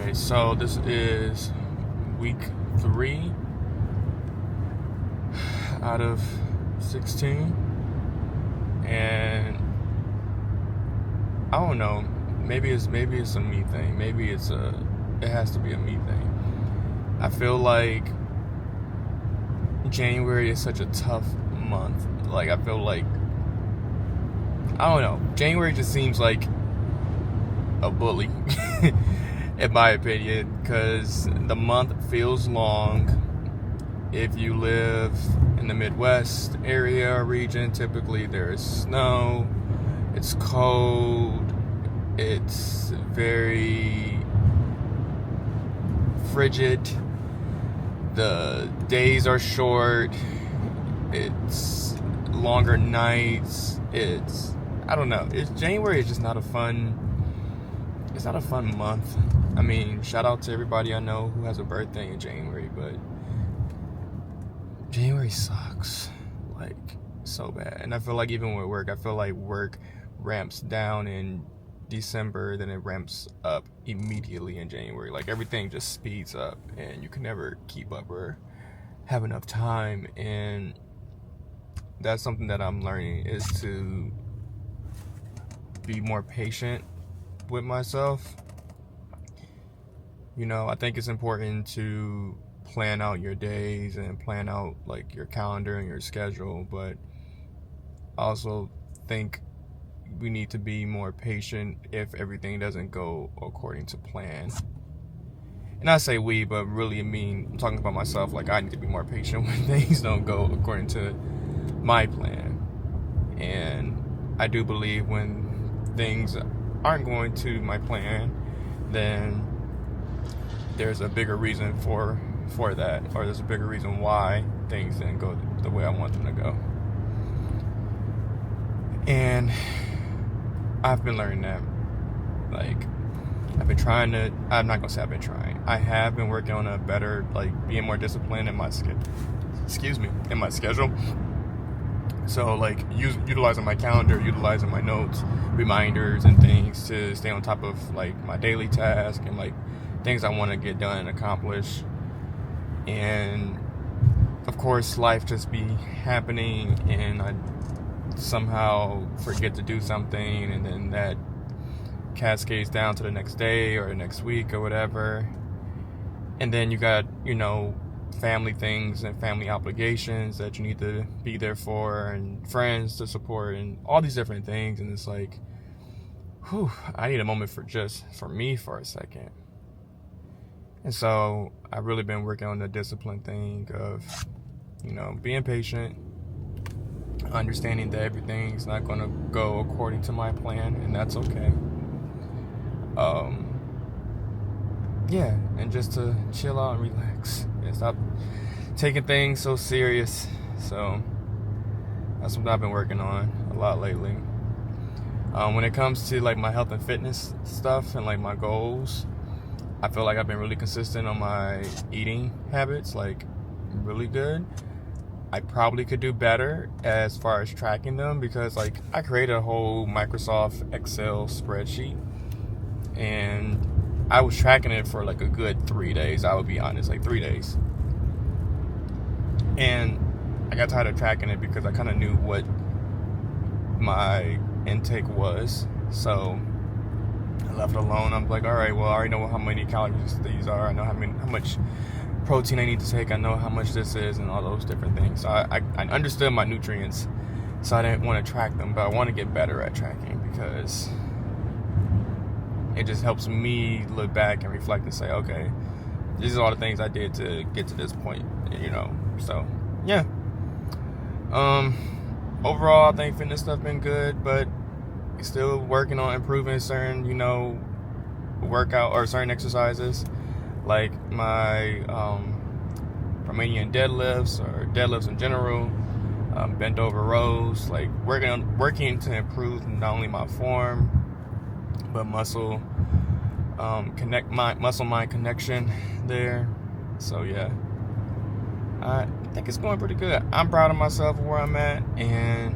Okay, so this is week 3 out of 16, and I don't know. Maybe it's a me thing. It has to be a me thing. I feel like January is such a tough month. Like I feel like I don't know. January just seems like a bully. In my opinion, because the month feels long. If you live in the Midwest area or region, typically there is snow, it's cold, it's very frigid, the days are short, it's longer nights, I don't know, January is just not a fun month. I mean, shout out to everybody I know who has a birthday in January, but January sucks, like, so bad. And I feel like even with work, work ramps down in December, then it ramps up immediately in January. Like, everything just speeds up, and you can never keep up or have enough time. And that's something that I'm learning, is to be more patient with myself. You know, I think it's important to plan out your days and plan out like your calendar and your schedule, but I also think we need to be more patient if everything doesn't go according to plan. And I say we, but really I'm talking about myself. Like, I need to be more patient when things don't go according to my plan. And I do believe when things aren't going to my plan, then there's a bigger reason for that, or there's a bigger reason why things didn't go the way I want them to go. And I've been learning that. Like, I'm not gonna say I've been trying. I have been working on a better, like, being more disciplined in my in my schedule. So, like, utilizing my calendar, utilizing my notes, reminders, and things to stay on top of, like, my daily task and, like, things I want to get done and accomplish. And of course, life just be happening, and I somehow forget to do something, and then that cascades down to the next day or the next week or whatever. And then you got, family things and family obligations that you need to be there for, and friends to support, and all these different things. And it's like, I need a moment for me for a second. And so I've really been working on the discipline thing of, being patient, understanding that everything's not going to go according to my plan, and that's okay. And just to chill out and relax and stop taking things so serious. So that's what I've been working on a lot lately. When it comes to, like, my health and fitness stuff and, like, my goals, I feel like I've been really consistent on my eating habits, like, really good. I probably could do better as far as tracking them, because, like, I created a whole Microsoft Excel spreadsheet, and I was tracking it for, like, a good 3 days. I would be honest, like, 3 days. And I got tired of tracking it because I kind of knew what my intake was. So I left it alone. I'm like, all right, well, I already know how many calories these are. I know how much protein I need to take. I know how much this is, and all those different things. So I understood my nutrients, so I didn't want to track them, but I want to get better at tracking, because it just helps me look back and reflect and say, okay, these are all the things I did to get to this point, So, yeah. Overall, I think fitness stuff been good, but still working on improving certain, workout or certain exercises, like my Romanian deadlifts, or deadlifts in general, bent over rows, like working to improve not only my form, but muscle mind connection there. So yeah, I think it's going pretty good. I'm proud of myself where I'm at, and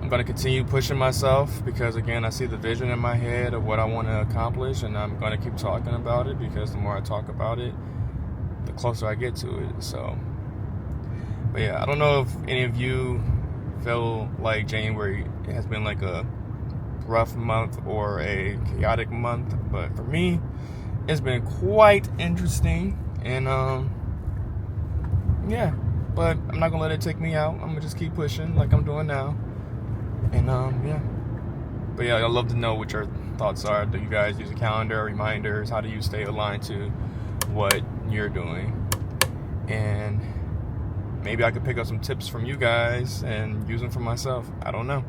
I'm going to continue pushing myself because, again, I see the vision in my head of what I want to accomplish, and I'm going to keep talking about it because the more I talk about it, the closer I get to it. So, but yeah, I don't know if any of you feel like January has been like a rough month or a chaotic month, but for me, it's been quite interesting. And yeah, but I'm not gonna let it take me out. I'm gonna just keep pushing like I'm doing now. And yeah, but yeah, I'd love to know what your thoughts are. Do you guys use a calendar, reminders? How do you stay aligned to what you're doing? And maybe I could pick up some tips from you guys and use them for myself. I don't know.